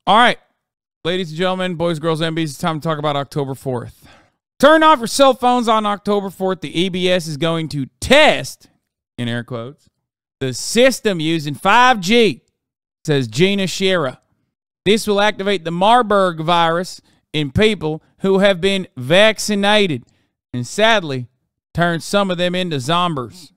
All right, ladies and gentlemen, boys, girls, MBs, it's time to talk about October 4th. Turn off your cell phones on October 4th. The ABS is going to test, in air quotes, the system using 5G, says Gina Shira. This will activate the Marburg virus in people who have been vaccinated and sadly turn some of them into zombies,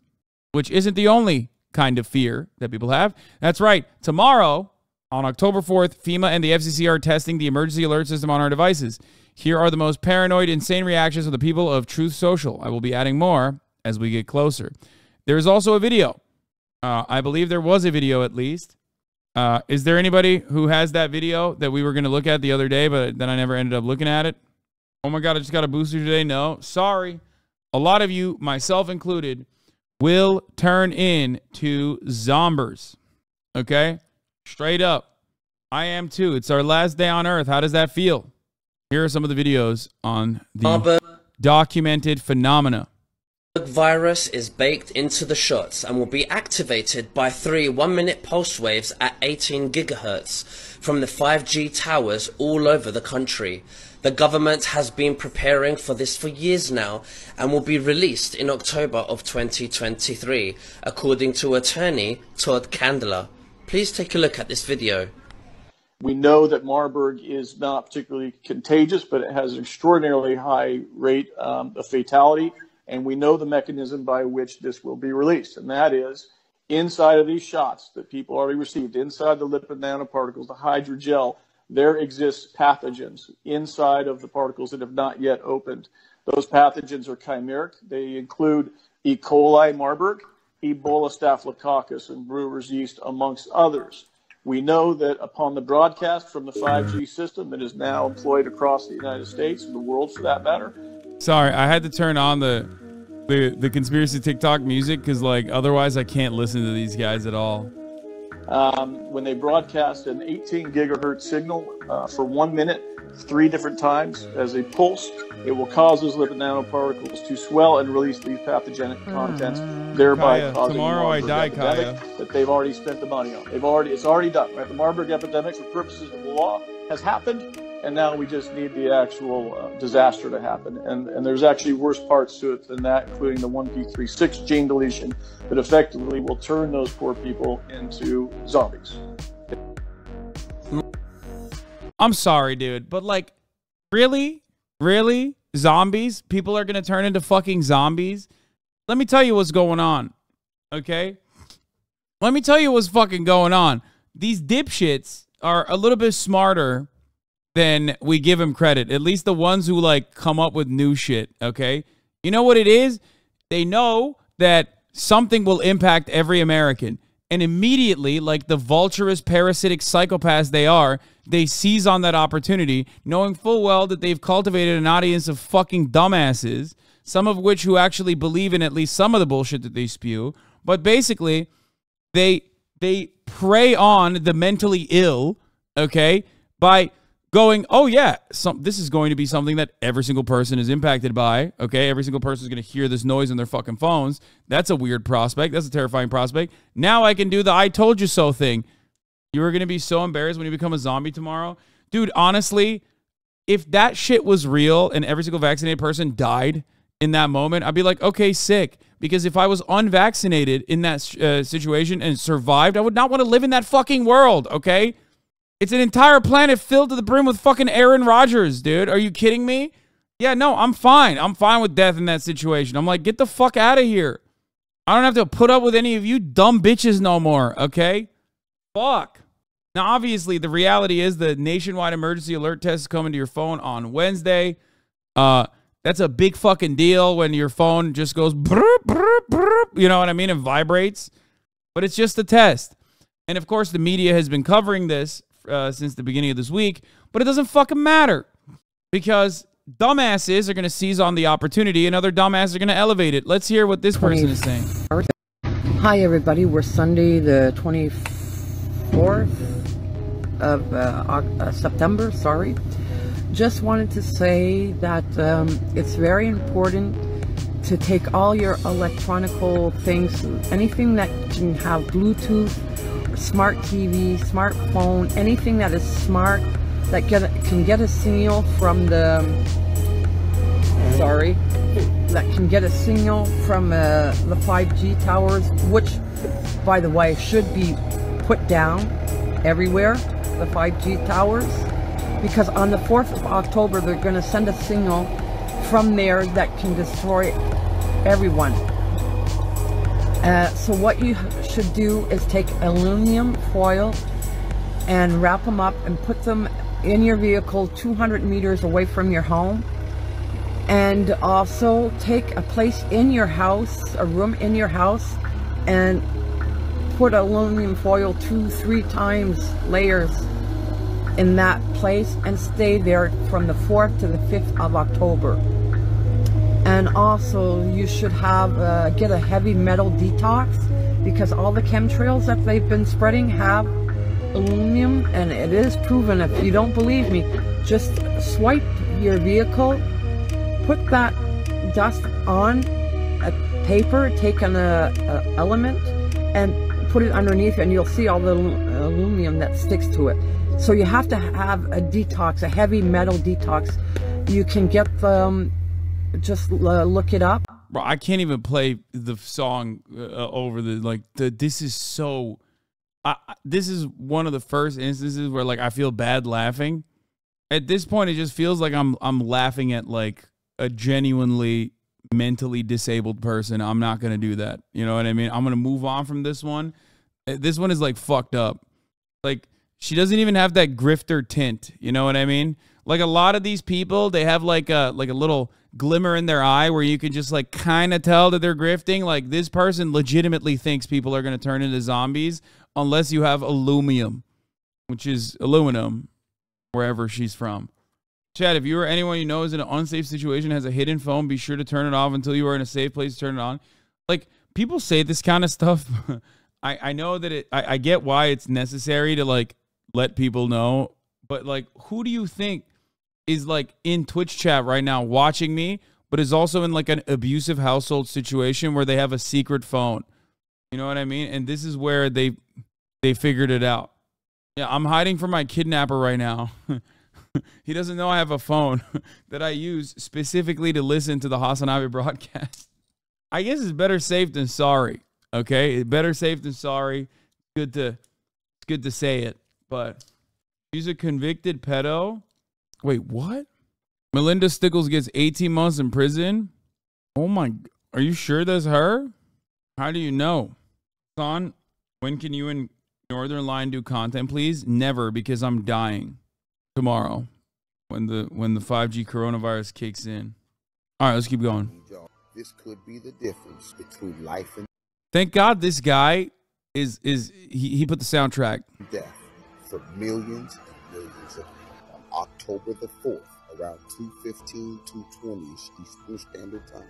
which isn't the only kind of fear that people have. That's right. Tomorrow, on October 4th, FEMA and the FCC are testing the emergency alert system on our devices. Here are the most paranoid, insane reactions of the people of Truth Social. I will be adding more as we get closer. There is also a video. I believe there was a video at least. Is there anybody who has that video that we were going to look at the other day, but then I never ended up looking at it? Oh my God, I just got a booster today. No, sorry. A lot of you, myself included, will turn into zombies. Okay? Straight up. I am too. It's our last day on Earth. How does that feel? Here are some of the videos on the documented phenomena. The virus is baked into the shots and will be activated by 3 one-minute pulse waves at 18 gigahertz from the 5G towers all over the country. The government has been preparing for this for years now and will be released in October of 2023, according to attorney Todd Calendar. Please take a look at this video. We know that Marburg is not particularly contagious, but it has an extraordinarily high rate of fatality. And we know the mechanism by which this will be released. And that is inside of these shots that people already received, inside the lipid nanoparticles, the hydrogel, there exists pathogens inside of the particles that have not yet opened. Those pathogens are chimeric. They include E. coli Marburg, Ebola staphylococcus, and brewer's yeast, amongst others. We know that upon the broadcast from the 5G system that is now employed across the United States and the world for that matter. Sorry, I had to turn on the conspiracy TikTok music because like otherwise I can't listen to these guys at all. When they broadcast an 18 gigahertz signal for 1 minute, 3 different times as a pulse, it will cause those lipid nanoparticles to swell and release these pathogenic contents, thereby Kaya, causing tomorrow I die, epidemic Kaya. that they've already spent the money on. It's already done. Right? The Marburg epidemic, for purposes of the law, has happened, and now we just need the actual disaster to happen. And there's actually worse parts to it than that, including the 1p36 gene deletion that effectively will turn those poor people into zombies. I'm sorry, dude, but like, really? Really? Zombies? People are going to turn into fucking zombies? Let me tell you what's going on, okay? Let me tell you what's fucking going on. These dipshits are a little bit smarter than we give them credit. At least the ones who, like, come up with new shit, okay? You know what it is? They know that something will impact every American. And immediately, like the vulturous, parasitic psychopaths they are, they seize on that opportunity, knowing full well that they've cultivated an audience of fucking dumbasses, some of which who actually believe in at least some of the bullshit that they spew. But basically, they prey on the mentally ill, okay, by going, oh yeah, this is going to be something that every single person is impacted by, okay? Every single person is going to hear this noise on their fucking phones. That's a weird prospect. That's a terrifying prospect. Now I can do the I told you so thing. You are going to be so embarrassed when you become a zombie tomorrow. Dude, honestly, if that shit was real and every single vaccinated person died in that moment, I'd be like, okay, sick. Because if I was unvaccinated in that situation and survived, I would not want to live in that fucking world, okay? It's an entire planet filled to the brim with fucking Aaron Rodgers, dude. Are you kidding me? Yeah, no, I'm fine. I'm fine with death in that situation. I'm like, get the fuck out of here. I don't have to put up with any of you dumb bitches no more, okay? Fuck. Now, obviously, the reality is the nationwide emergency alert test is coming to your phone on Wednesday. That's a big fucking deal when your phone just goes, brr, brr, brr, you know what I mean? It vibrates. But it's just a test. And, of course, the media has been covering this since the beginning of this week, but it doesn't fucking matter because dumbasses are going to seize on the opportunity and other dumbasses are going to elevate it. Let's hear what this person is saying. Hi, everybody. We're Sunday, the 24th of September. Sorry. Just wanted to say that it's very important to take all your electronical things, anything that can have Bluetooth smart TV, smartphone, anything that is smart that can get a signal from the the 5G towers, which, by the way, should be put down everywhere, the 5G towers, because on the 4th of October they're going to send a signal from there that can destroy everyone. So what you should do is take aluminum foil and wrap them up and put them in your vehicle 200 meters away from your home. And also take a place in your house, a room in your house, and put aluminum foil 2-3 times layers in that place and stay there from the 4th to the 5th of October. And also you should have get a heavy metal detox, because all the chemtrails that they've been spreading have aluminum, and it is proven. If you don't believe me, just swipe your vehicle, put that dust on a paper, take an element and put it underneath, and you'll see all the aluminum that sticks to it. So you have to have a detox, a heavy metal detox. You can get them, just look it up. Bro, I can't even play the song over this is so, this is one of the first instances where like I feel bad laughing. At this point, it just feels like I'm laughing at like a genuinely mentally disabled person. I'm not going to do that. You know what I mean? I'm going to move on from this one. This one is like fucked up. Like she doesn't even have that grifter tint. You know what I mean? Like a lot of these people, they have like a little glimmer in their eye where you can just like kind of tell that they're grifting. Like this person legitimately thinks people are going to turn into zombies unless you have aluminum, which is aluminum, wherever she's from. Chad, if you or anyone you know is in an unsafe situation, has a hidden phone, be sure to turn it off until you are in a safe place to turn it on. Like, people say this kind of stuff. I know that I get why it's necessary to, like, let people know. But, like, who do you think is, like, in Twitch chat right now watching me, but is also in, like, an abusive household situation where they have a secret phone? You know what I mean? And this is where they figured it out. Yeah, I'm hiding from my kidnapper right now. He doesn't know I have a phone that I use specifically to listen to the HasanAbi broadcast. I guess it's better safe than sorry. Okay, better safe than sorry. It's good to say it. But she's a convicted pedo. Wait, what? Melinda Stickles gets 18 months in prison. Oh my! Are you sure that's her? How do you know? Son, when can you and Northern Line do content, please? Never, because I'm dying. Tomorrow, when the 5G coronavirus kicks in. All right, let's keep going. This could be the difference between life and thank God this guy he put the soundtrack. Death for millions and millions of people. On October the 4th, around 2:15, 2:20 Eastern Standard Time.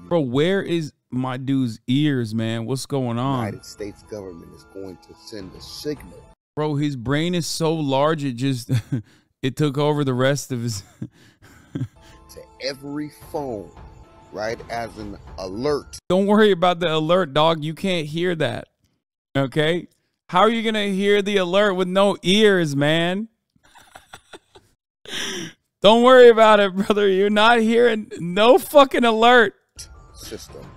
Bro, where is my dude's ears, man? What's going on? The United States government is going to send a signal. Bro, his brain is so large, it just, it took over the rest of his. To every phone, right, as an alert. Don't worry about the alert, dog. You can't hear that, okay? How are you going to hear the alert with no ears, man? Don't worry about it, brother. You're not hearing no fucking alert. System.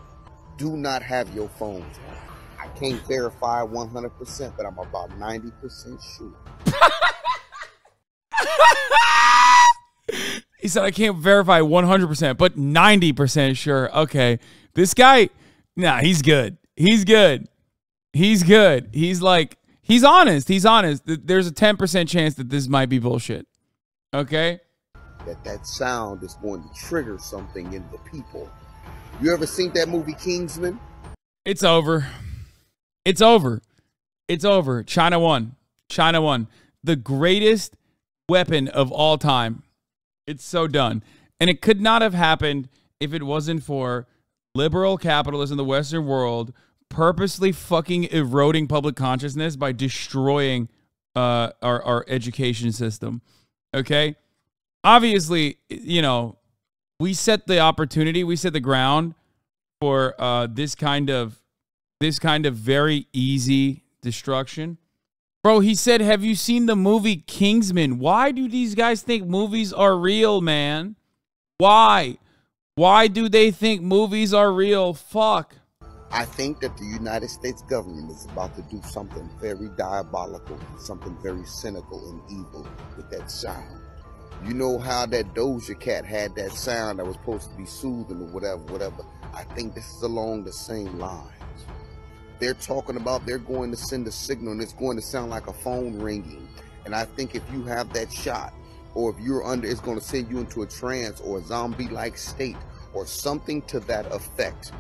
Do not have your phones on. I can't verify 100%, but I'm about 90% sure. He said, I can't verify 100%, but 90% sure. Okay. This guy, nah, he's good. He's good. He's good. He's like, he's honest. He's honest. There's a 10% chance that this might be bullshit. Okay? That sound is going to trigger something in the people. You ever seen that movie Kingsman? It's over. It's over. It's over. China won. China won. The greatest weapon of all time. It's so done. And it could not have happened if it wasn't for liberal capitalists in the Western world purposely fucking eroding public consciousness by destroying our education system. Okay? Obviously, you know, we set the opportunity, we set the ground for this kind of very easy destruction. Bro, he said, have you seen the movie Kingsman? Why do these guys think movies are real, man? Why? Why do they think movies are real? Fuck. I think that the United States government is about to do something very diabolical, something very cynical and evil with that sound. You know how that Doja Cat had that sound that was supposed to be soothing or whatever. I think this is along the same lines. They're talking about they're going to send a signal and it's going to sound like a phone ringing. And I think if you have that shot, or if you're under, it's going to send you into a trance or a zombie-like state or something to that effect.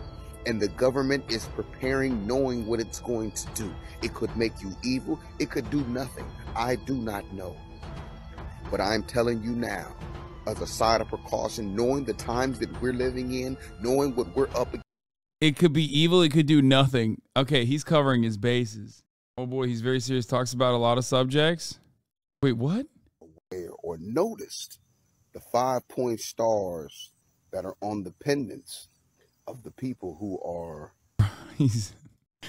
And the government is preparing, knowing what it's going to do. It could make you evil. It could do nothing. I do not know. But I'm telling you now, as a side of precaution, knowing the times that we're living in, knowing what we're up against. It could be evil. It could do nothing. Okay, he's covering his bases. Oh boy, he's very serious. Talks about a lot of subjects. Wait, what? Or noticed the 5-point stars that are on the pendants of the people who are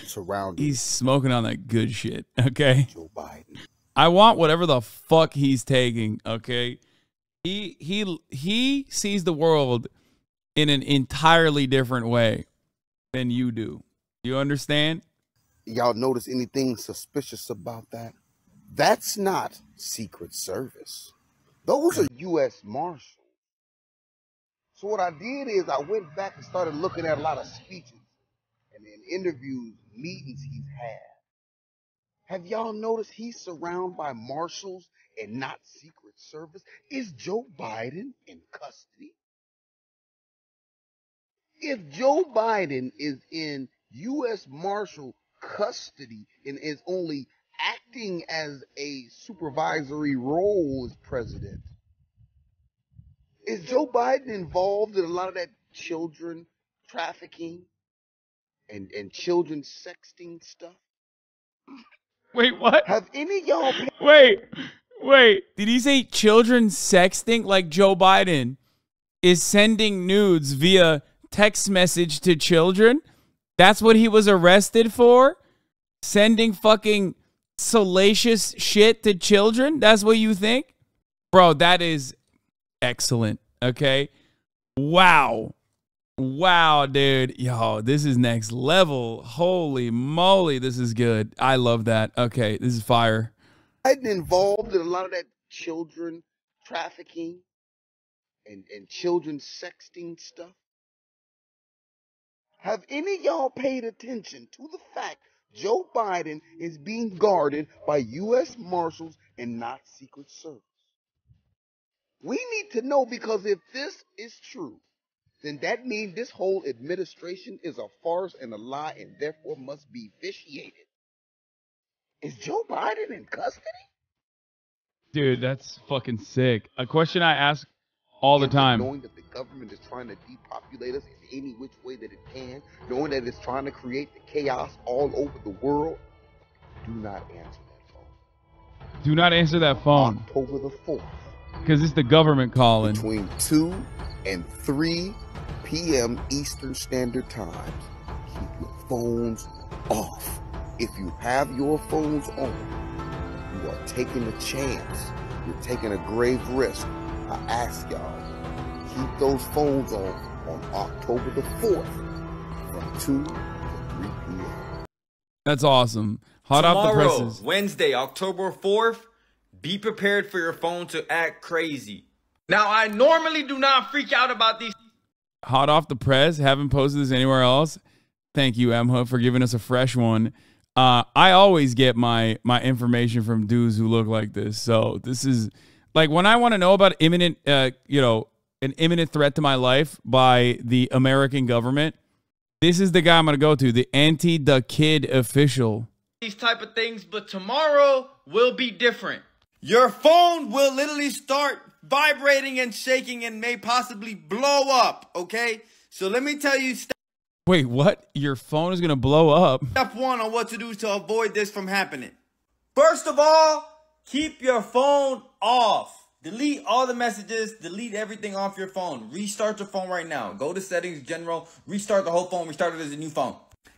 surrounding. He's smoking on that good shit. Okay. Joe Biden. I want whatever the fuck he's taking. Okay. He sees the world in an entirely different way than you do. You understand? Y'all notice anything suspicious about that? That's not Secret Service. Those are U.S. Marshals. So what I did is I went back and started looking at a lot of speeches and interviews, meetings he's had. Have y'all noticed he's surrounded by marshals and not Secret Service? Is Joe Biden in custody? If Joe Biden is in U.S. Marshal custody and is only acting as a supervisory role as president, is Joe Biden involved in a lot of that children trafficking and children sexting stuff? Wait, what? Have any of y'all... Wait. Did he say children sexting? Like Joe Biden is sending nudes via text message to children? That's what he was arrested for? Sending fucking salacious shit to children? That's what you think? Bro, that is excellent. Okay? Wow, dude. Yo, this is next level. Holy moly, this is good. I love that. Okay, this is fire. Biden involved in a lot of that children trafficking and children sexting stuff? Have any of y'all paid attention to the fact Joe Biden is being guarded by U.S. Marshals and not Secret Service? We need to know, because if this is true, then that means this whole administration is a farce and a lie and therefore must be vitiated. Is Joe Biden in custody? Dude, that's fucking sick. A question I ask all the time. Knowing that the government is trying to depopulate us in any which way that it can, knowing that it's trying to create the chaos all over the world, do not answer that phone. Do not answer that phone. October the 4th. Because it's the government calling. Between 2 and 3 p.m. Eastern Standard Time, keep your phones off. If you have your phones on, you are taking a chance. You're taking a grave risk. I ask y'all, keep those phones on October the 4th from 2 to 3 p.m. That's awesome. Hot off the presses. Wednesday, October 4th, be prepared for your phone to act crazy. Now, I normally do not freak out about these. Hot off the press. Haven't posted this anywhere else. Thank you, Emma, for giving us a fresh one. I always get my information from dudes who look like this. So this is like when I want to know about imminent, an imminent threat to my life by the American government. This is the guy I'm going to go to, the anti-the-kid official. These type of things, but tomorrow will be different. Your phone will literally start vibrating and shaking and may possibly blow up, okay? So let me tell you Wait, what? Your phone is going to blow up? Step 1 on what to do to avoid this from happening. First of all, keep your phone off. Delete all the messages. Delete everything off your phone. Restart your phone right now. Go to settings, general. Restart the whole phone. Restart it as a new phone.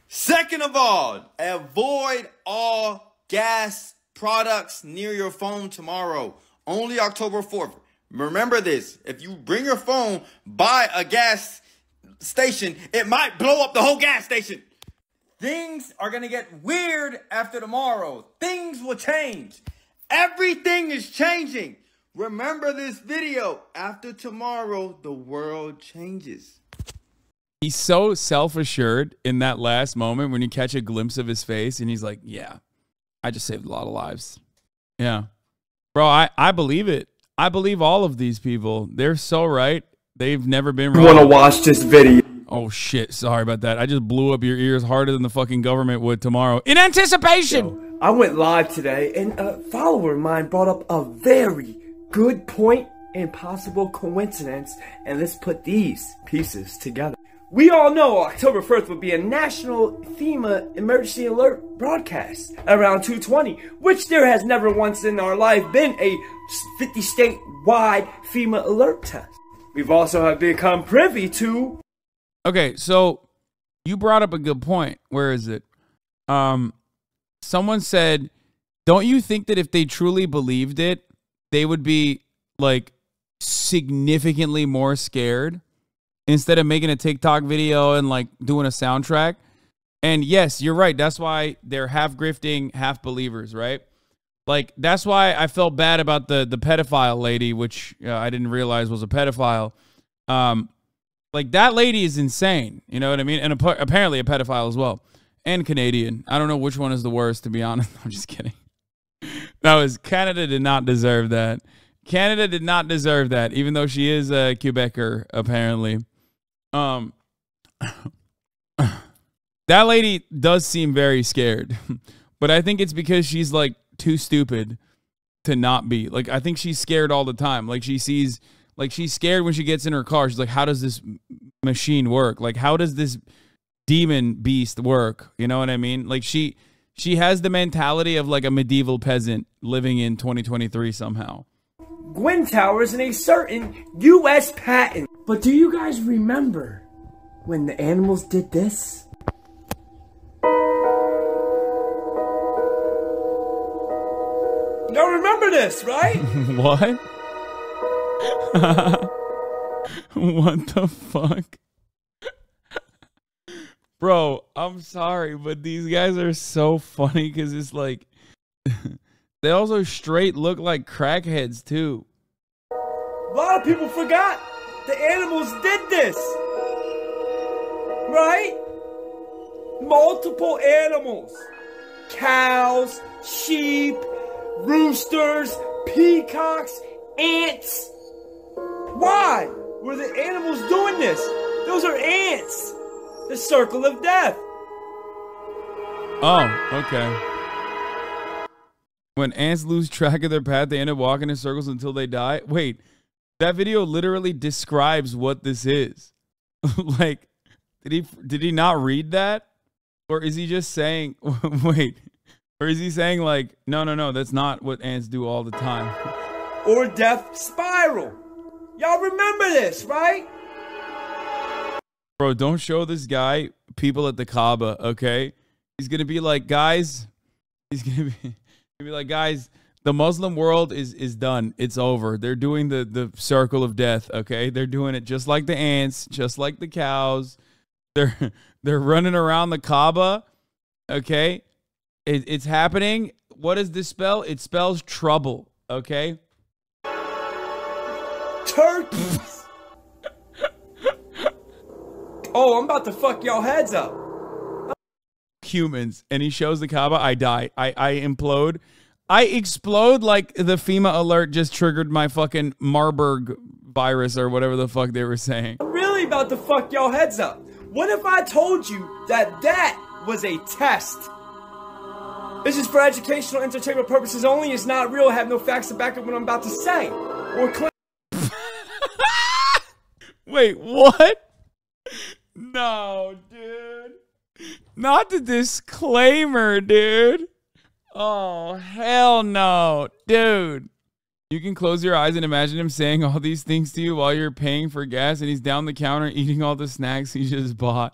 Second of all, avoid all gas products near your phone tomorrow. Only October 4th. Remember this. If you bring your phone by a gas station, it might blow up the whole gas station. Things are going to get weird after tomorrow. Things will change. Everything is changing. Remember this video. After tomorrow, the world changes. He's so self-assured in that last moment when you catch a glimpse of his face and he's like, yeah, I just saved a lot of lives. Yeah. Bro, I believe it. I believe all of these people. They're so right. They've never been wrong. You want to watch this video? Oh, shit. Sorry about that. I just blew up your ears harder than the fucking government would tomorrow. In anticipation! I went live today, and a follower of mine brought up a very good point and possible coincidence, and let's put these pieces together. We all know October 1st would be a national FEMA emergency alert broadcast around 2:20, which there has never once in our life been a 50-state-wide FEMA alert test. We've also have become privy to... Okay, so you brought up a good point. Where is it? Someone said, don't you think that if they truly believed it, they would be, like, significantly more scared instead of making a TikTok video and, like, doing a soundtrack? And yes, you're right. That's why they're half grifting, half believers, right? Like, that's why I felt bad about the pedophile lady, which I didn't realize was a pedophile. Like, that lady is insane. You know what I mean? And apparently a pedophile as well. And Canadian. I don't know which one is the worst, to be honest. I'm just kidding. Canada did not deserve that. Canada did not deserve that, even though she is a Quebecer, apparently. That lady does seem very scared. But I think it's because she's, like, too stupid to not be. Like, I think she's scared all the time. Like, she's scared when she gets in her car. She's like, how does this machine work? Like, how does this demon beast work? You know what I mean? Like, she has the mentality of, like, a medieval peasant living in 2023 somehow. Gwyn Towers in a certain U.S. patent. But do you guys remember when the animals did this? Y'all remember this, right? What? What the fuck? Bro, I'm sorry, but these guys are so funny because it's like they also straight look like crackheads too. A lot of people forgot the animals did this, right? Multiple animals. Cows, sheep, roosters, peacocks, ants. Why were the animals doing this? Those are ants. The circle of death. Oh, okay. When ants lose track of their path, they end up walking in circles until they die. Wait, that video literally describes what this is. Like, did he not read that? Or is he just saying, wait, or is he saying like, no, that's not what ants do all the time? Or death spiral. Y'all remember this, right? Bro, don't show this guy people at the Kaaba, okay? He's going to be like, guys, guys, the Muslim world is done. It's over. They're doing the circle of death, okay? They're doing it just like the ants, just like the cows. They're running around the Kaaba, okay? It's happening. What does this spell? It spells trouble, okay? Turkeys. Oh, I'm about to fuck y'all heads up. Humans. And he shows the Kaaba. I die. I implode. I explode like the FEMA alert just triggered my fucking Marburg virus or whatever the fuck they were saying. I'm really about to fuck y'all heads up. What if I told you that was a test? This is for educational entertainment purposes only. It's not real. I have no facts to back up what I'm about to say. Or claim. Wait, what? No, dude. Not the disclaimer, dude. Oh, hell no. Dude. You can close your eyes and imagine him saying all these things to you while you're paying for gas and he's down the counter eating all the snacks he just bought.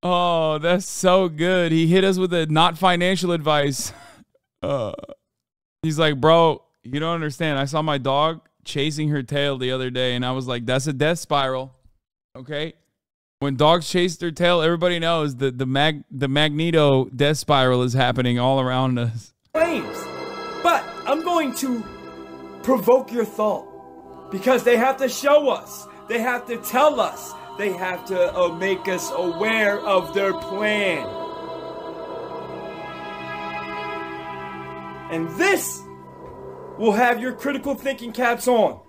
Oh, that's so good. He hit us with a not financial advice. He's like, bro, you don't understand. I saw my dog chasing her tail the other day, and I was like, that's a death spiral. Okay? When dogs chase their tail, everybody knows that the Magneto death spiral is happening all around us. Claims. But I'm going to provoke your thought. Because they have to show us. They have to tell us. They have to make us aware of their plan. And this will have your critical thinking caps on.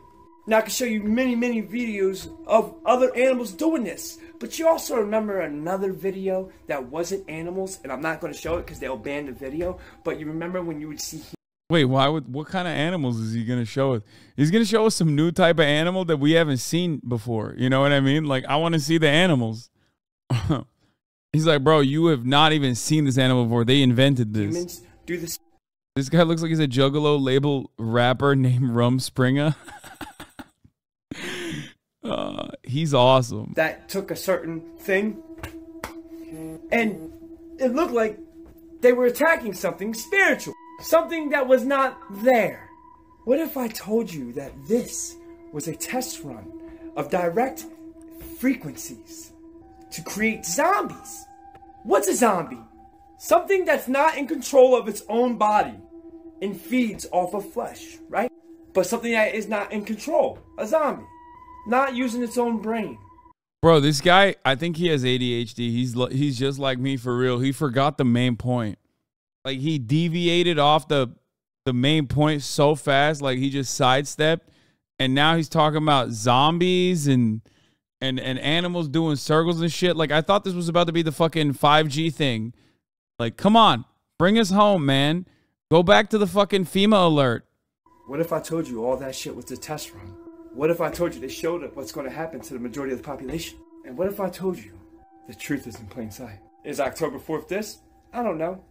Now I can show you many, many videos of other animals doing this. But you also remember another video that wasn't animals, and I'm not going to show it because they'll ban the video. But you remember when you would see... Wait, what kind of animals is he going to show us? He's going to show us some new type of animal that we haven't seen before. You know what I mean? Like, I want to see the animals. He's like, bro, you have not even seen this animal before. They invented this. Humans do this. This guy looks like he's a Juggalo label rapper named Rumspringa. He's awesome. That took a certain thing, and it looked like they were attacking something spiritual. Something that was not there. What if I told you that this was a test run of direct frequencies to create zombies? What's a zombie? Something that's not in control of its own body and feeds off of flesh, right? But something that is not in control. A zombie. Not using its own brain. Bro, this guy, I think he has ADHD. He's just like me for real. He forgot the main point. Like, he deviated off the main point so fast, like he just sidestepped, and now he's talking about zombies and animals doing circles and shit. Like, I thought this was about to be the fucking 5G thing. Like, come on, bring us home, man. Go back to the fucking FEMA alert. What if I told you all that shit was a test run? What if I told you they showed up what's going to happen to the majority of the population? And what if I told you the truth is in plain sight? Is October 4th this? I don't know.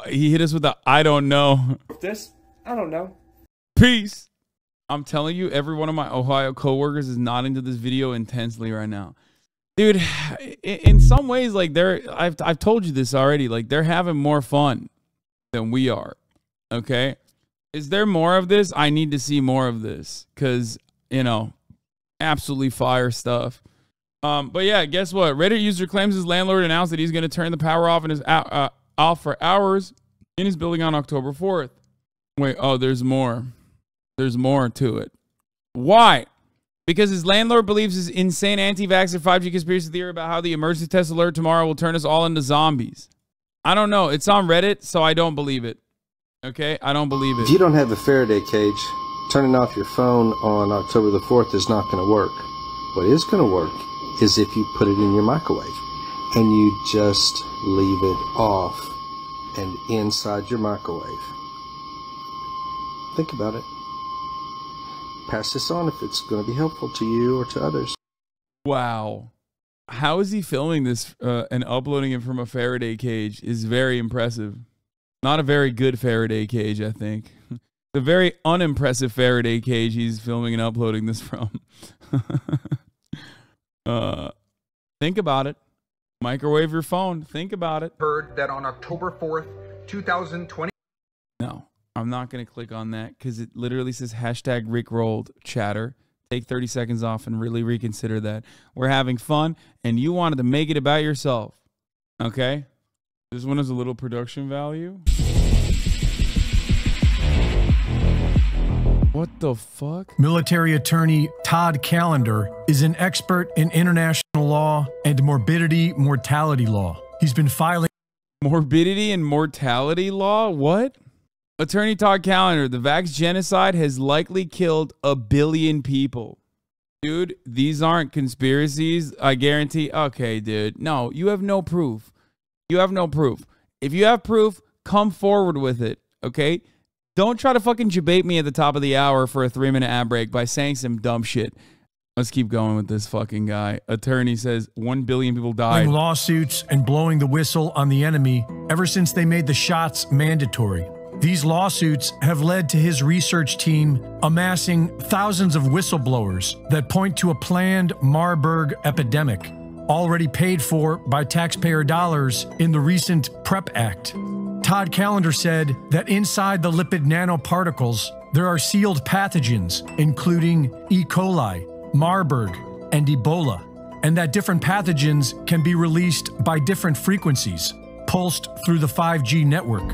He hit us with the I don't know. This? I don't know. Peace. I'm telling you, every one of my Ohio coworkers is nodding to this video intensely right now. Dude, in some ways, like, I've told you this already, like, they're having more fun than we are. Okay? Is there more of this? I need to see more of this because, you know, absolutely fire stuff. But yeah, guess what? Reddit user claims his landlord announced that he's going to turn the power off in his off for hours in his building on October 4th. Wait, oh, there's more. There's more to it. Why? Because his landlord believes his insane anti-vaxxer 5G conspiracy theory about how the emergency test alert tomorrow will turn us all into zombies. I don't know. It's on Reddit, so I don't believe it. Okay? I don't believe it. If you don't have a Faraday cage, turning off your phone on October the 4th is not going to work. What is going to work is if you put it in your microwave and you just leave it off and inside your microwave. Think about it. Pass this on if it's going to be helpful to you or to others. Wow. How is he filming this and uploading it from a Faraday cage is very impressive. Not a very good Faraday cage, I think. The very unimpressive Faraday cage he's filming and uploading this from. Think about it. Microwave your phone. Think about it. Heard that on October 4th, 2020. No, I'm not going to click on that because it literally says hashtag Rickrolled chatter. Take 30 seconds off and really reconsider that. We're having fun and you wanted to make it about yourself. Okay? This one has a little production value. What the fuck? Military attorney Todd Calendar is an expert in international law and morbidity mortality law. He's been filing morbidity and mortality law? What? Attorney Todd Calendar, the vax genocide has likely killed 1 billion people. Dude, these aren't conspiracies. I guarantee. Okay, dude. No, you have no proof. You have no proof. If you have proof, come forward with it. Okay? Don't try to fucking debate me at the top of the hour for a 3-minute ad break by saying some dumb shit. Let's keep going with this fucking guy. Attorney says 1 billion people died. Lawsuits and blowing the whistle on the enemy ever since they made the shots mandatory. These lawsuits have led to his research team amassing thousands of whistleblowers that point to a planned Marburg epidemic. already paid for by taxpayer dollars in the recent PrEP Act. Todd Calendar said that inside the lipid nanoparticles, there are sealed pathogens, including E. coli, Marburg, and Ebola, and that different pathogens can be released by different frequencies, pulsed through the 5G network.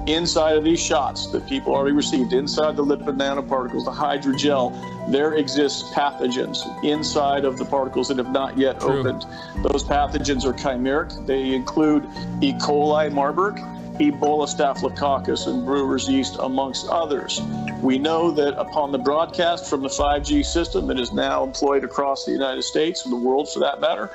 Inside of these shots that people already received, inside the lipid nanoparticles, the hydrogel, there exists pathogens inside of the particles that have not yet opened. Those pathogens are chimeric. They include E. coli, Marburg, Ebola, Staphylococcus, and brewer's yeast, amongst others. We know that upon the broadcast from the 5G system that is now employed across the United States and the world for that matter,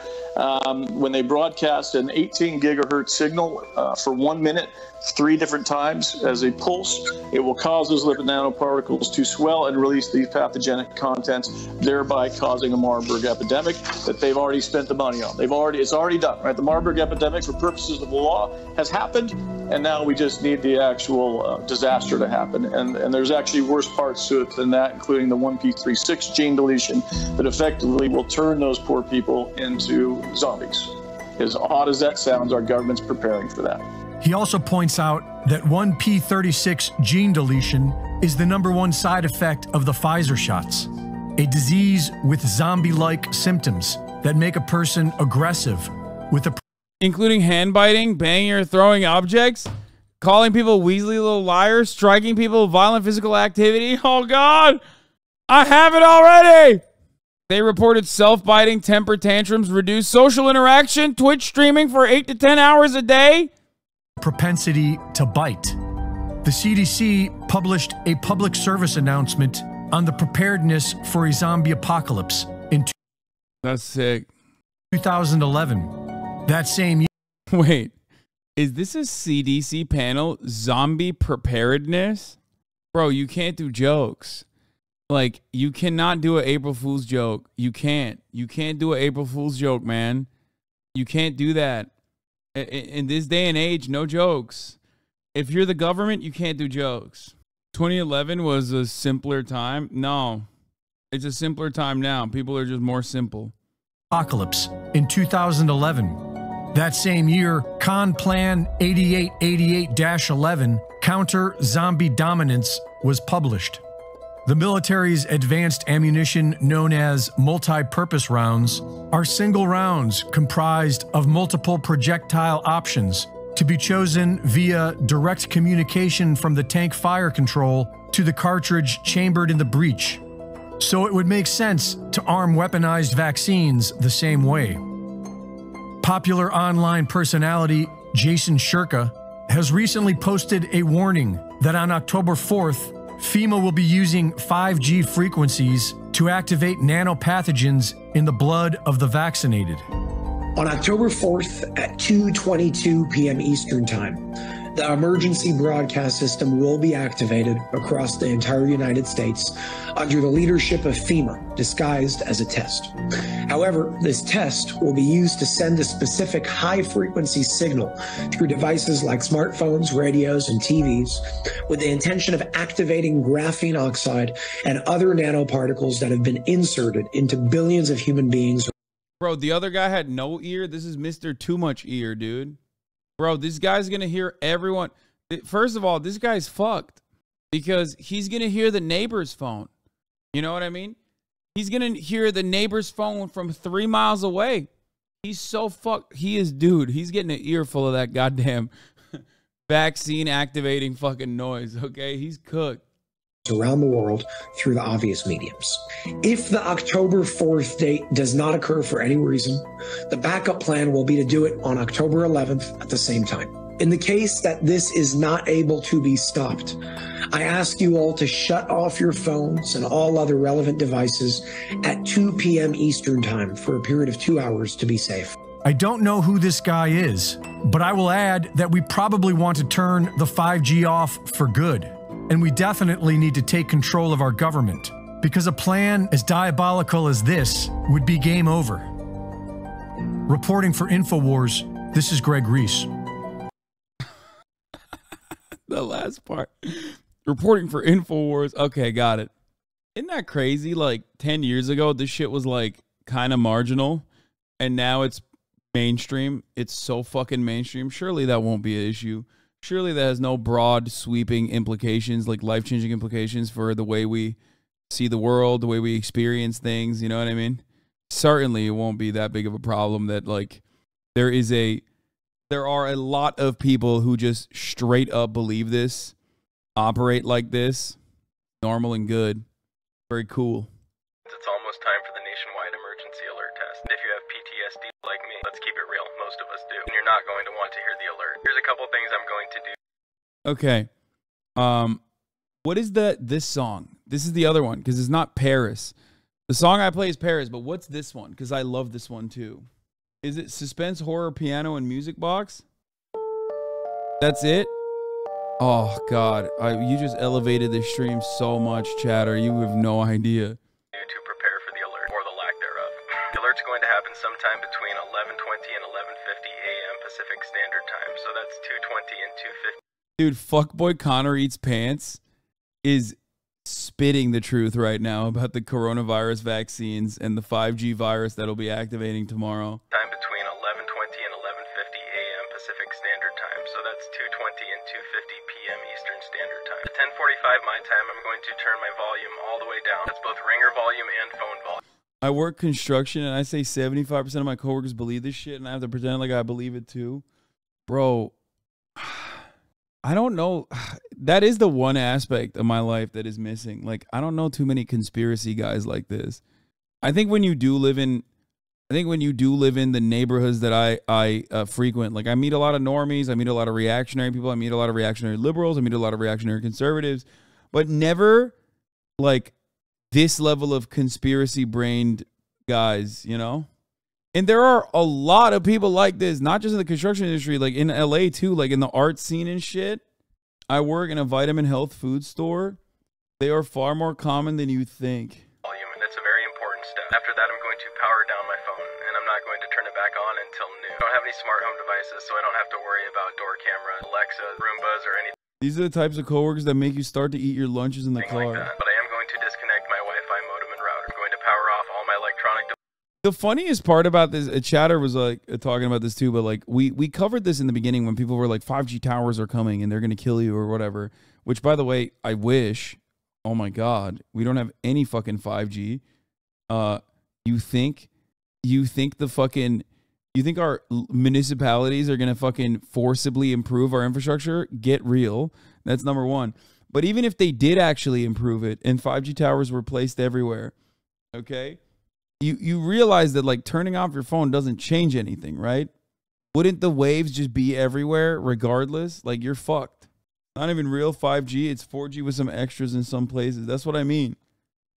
when they broadcast an 18 gigahertz signal for 1 minute, 3 different times as a pulse, it will cause those lipid nanoparticles to swell and release these pathogenic contents, thereby causing a Marburg epidemic that they've already spent the money on. It's already done, right? The Marburg epidemic, for purposes of the law, has happened, and now we just need the actual disaster to happen. And there's actually worse parts to it than that, including the 1p36 gene deletion that effectively will turn those poor people into zombies. As odd as that sounds, our government's preparing for that. He also points out that 1p36 gene deletion is the #1 side effect of the Pfizer shots, a disease with zombie-like symptoms that make a person aggressive with a... Including hand biting, banging or throwing objects, calling people Weasley little liars, striking people with violent physical activity. Oh, God, I have it already. They reported self-biting, temper tantrums, reduced social interaction, Twitch streaming for 8 to 10 hours a day. Propensity to bite. The CDC published a public service announcement on the preparedness for a zombie apocalypse in That's sick. 2011. That same year. Wait, is this a CDC panel? Zombie preparedness? Bro, you can't do jokes. Like, you cannot do an April Fool's joke. You can't. You can't do an April Fool's joke, man. You can't do that. In this day and age, no jokes. If you're the government, you can't do jokes. 2011 was a simpler time. No, it's a simpler time now. People are just more simple. Apocalypse in 2011. That same year, Con Plan 8888-11, Counter Zombie Dominance, was published. The military's advanced ammunition, known as multi-purpose rounds, are single rounds comprised of multiple projectile options to be chosen via direct communication from the tank fire control to the cartridge chambered in the breech. So it would make sense to arm weaponized vaccines the same way. Popular online personality Jason Shirka has recently posted a warning that on October 4th, FEMA will be using 5G frequencies to activate nanopathogens in the blood of the vaccinated. On October 4th at 2:22 p.m. Eastern Time, the emergency broadcast system will be activated across the entire United States under the leadership of FEMA, disguised as a test. However, this test will be used to send a specific high-frequency signal through devices like smartphones, radios, and TVs with the intention of activating graphene oxide and other nanoparticles that have been inserted into billions of human beings. Bro, the other guy had no ear. This is Mr. Too Much Ear, dude. Bro, this guy's going to hear everyone. First of all, this guy's fucked because he's going to hear the neighbor's phone. You know what I mean? He's going to hear the neighbor's phone from 3 miles away. He's so fucked. He is, dude, he's getting an earful of that goddamn vaccine activating fucking noise, okay? He's cooked. Around the world through the obvious mediums. If the October 4th date does not occur for any reason, the backup plan will be to do it on October 11th at the same time. In the case that this is not able to be stopped, I ask you all to shut off your phones and all other relevant devices at 2 p.m. Eastern Time for a period of 2 hours to be safe. I don't know who this guy is, but I will add that we probably want to turn the 5G off for good. And we definitely need to take control of our government, because a plan as diabolical as this would be game over. Reporting for InfoWars, this is Greg Reese. The last part. Reporting for InfoWars. Okay, got it. Isn't that crazy? Like 10 years ago, this shit was like kind of marginal. and now it's mainstream. It's so fucking mainstream. Surely that won't be an issue. Surely that has no broad sweeping implications, like life-changing implications for the way we see the world, the way we experience things. You know what I mean? Certainly it won't be that big of a problem that like there are a lot of people who just straight up believe this, operate like this, normal and good. Very cool. It's almost time for the nationwide emergency alert test. If you have PTSD like me, let's keep it real, most of us do, and you're not going to want to hear the alert. Here's a couple things I'm going to do. Okay. What is this song? This is the other one, because it's not Paris. The song I play is Paris, but what's this one? Because I love this one too. Is it Suspense, Horror, Piano, and Music Box? That's it? Oh, God. You just elevated this stream so much, chatter. You have no idea. To prepare for the alert, or the lack thereof. The alert's going to happen sometime between 11:20 and 11:50 a.m. Pacific Standard Time, so that's 2:20 and 2:50. Dude, Fuckboy Connor Eats Pants is spitting the truth right now about the coronavirus vaccines and the 5G virus that'll be activating tomorrow. Time between 11:20 and 11:50 a.m. Pacific Standard Time, so that's 2:20 and 2:50 p.m. Eastern Standard Time. At 10:45 my time, I'm going to turn my volume all the way down. That's both ringer volume and phone volume. I work construction, and I say 75% of my coworkers believe this shit, and I have to pretend like I believe it too. Bro, I don't know. That is the one aspect of my life that is missing. Like, I don't know too many conspiracy guys like this. I think when you do live in the neighborhoods that I frequent, like I meet a lot of normies, I meet a lot of reactionary people, I meet a lot of reactionary liberals, I meet a lot of reactionary conservatives, but never like this level of conspiracy brained guys, you know? And there are a lot of people like this, not just in the construction industry, like in LA too, like in the art scene and shit. I work in a vitamin health food store. They are far more common than you think. Volume, and it's a very important step. After that, I'm going to power down my phone, and I'm not going to turn it back on until noon. I don't have any smart home devices, so I don't have to worry about door cameras, Alexa, Roombas, or anything. These are the types of coworkers that make you start to eat your lunches in the car. Like that. But I am going to disconnect my Wi-Fi modem and router. I'm going to power off all my electronic devices. The funniest part about this, chatter was like talking about this too, but like we covered this in the beginning when people were like 5G towers are coming and they're going to kill you or whatever, which by the way, I wish, oh my God, we don't have any fucking 5G. You think our municipalities are going to fucking forcibly improve our infrastructure? Get real. That's number one. But even if they did actually improve it and 5G towers were placed everywhere, okay? You realize that like turning off your phone doesn't change anything, right? Wouldn't the waves just be everywhere regardless? Like you're fucked. Not even real 5G, it's 4G with some extras in some places. That's what I mean.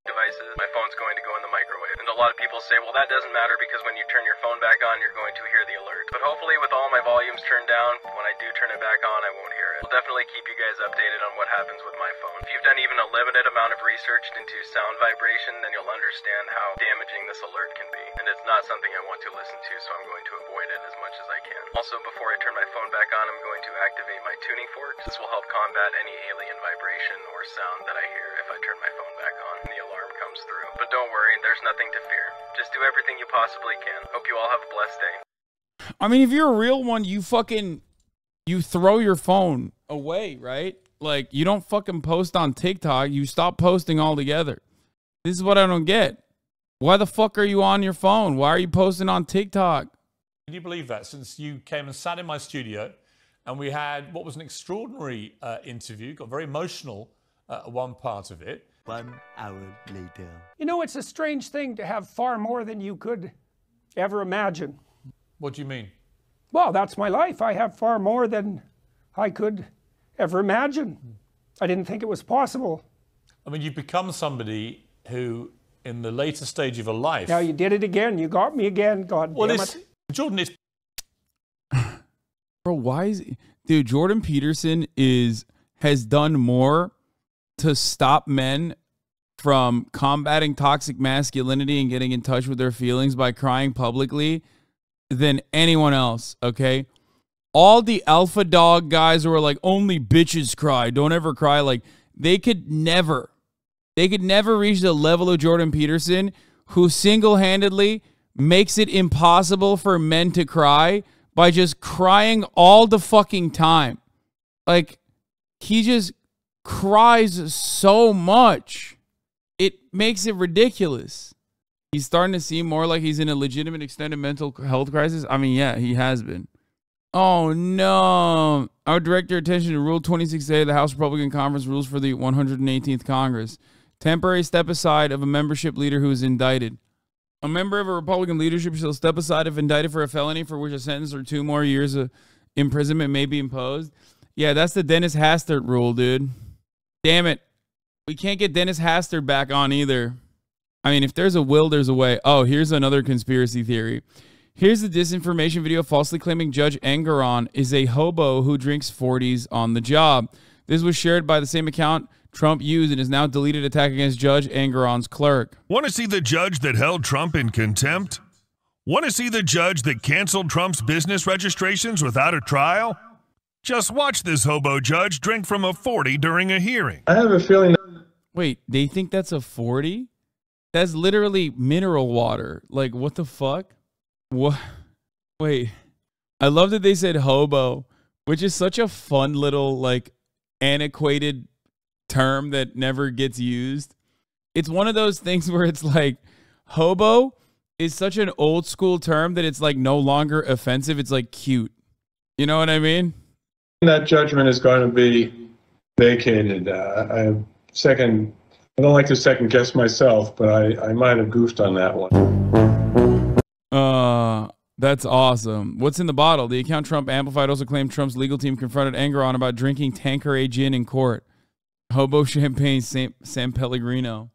Devices, my phone's going to go in the microwave. And a lot of people say, well, that doesn't matter because when you turn your phone back on, you're going to hear the alert. But hopefully with all my volumes turned down, when I do turn it back on, I won't hear it. I'll definitely keep you guys updated on what happens with my phone. If you've done even a limited amount of research into sound vibration, then you'll understand how damaging this alert can be. And it's not something I want to listen to, so I'm going to avoid it as much as I can. Also, before I turn my phone back on, I'm going to activate my tuning forks. This will help combat any alien vibration or sound that I hear if I turn my phone back on and the alarm comes through. But don't worry, there's nothing to fear. Just do everything you possibly can. Hope you all have a blessed day. I mean, if you're a real one, you throw your phone away, right? Like, you don't fucking post on TikTok. You stop posting altogether. This is what I don't get. Why the fuck are you on your phone? Why are you posting on TikTok? Can you believe that? Since you came and sat in my studio and we had what was an extraordinary interview, got very emotional one part of it. 1 hour later. You know, it's a strange thing to have far more than you could ever imagine. What do you mean? Well, that's my life. I have far more than I could ever imagine. I didn't think it was possible. I mean, you've become somebody who, in the later stage of your life... Now you did it again. You got me again. God damn it. Jordan, it's... Bro, why is... Dude, Jordan Peterson has done more to stop men from combating toxic masculinity and getting in touch with their feelings by crying publicly than anyone else, okay? All the alpha dog guys who are like, only bitches cry, don't ever cry, like, they could never reach the level of Jordan Peterson, who single-handedly makes it impossible for men to cry by just crying all the fucking time. Like, he just cries so much. It makes it ridiculous. He's starting to seem more like he's in a legitimate extended mental health crisis. I mean, yeah, he has been. Oh, no. I would direct your attention to Rule 26A of the House Republican Conference Rules for the 118th Congress. Temporary step aside of a membership leader who is indicted. A member of a Republican leadership shall step aside if indicted for a felony for which a sentence or 2 more years of imprisonment may be imposed. Yeah, that's the Dennis Hastert rule, dude. Damn it. We can't get Dennis Hastert back on either. I mean, if there's a will, there's a way. Oh, here's another conspiracy theory. Here's the disinformation video falsely claiming Judge Engoron is a hobo who drinks 40s on the job. This was shared by the same account Trump used and is now deleted attack against Judge Engoron's clerk. Want to see the judge that held Trump in contempt? Want to see the judge that canceled Trump's business registrations without a trial? Just watch this hobo judge drink from a 40 during a hearing. I have a feeling that... Wait, they think that's a 40? That's literally mineral water. Like, what the fuck? What? Wait. I love that they said hobo, which is such a fun little, like, antiquated term that never gets used. It's one of those things where it's like, hobo is such an old school term that it's, like, no longer offensive. It's, like, cute. You know what I mean? That judgment is going to be vacated. I don't like to second guess myself, but I might have goofed on that one. That's awesome. What's in the bottle? The account Trump amplified also claimed Trump's legal team confronted Engoron about drinking Tanqueray gin in court. Hobo champagne San Pellegrino.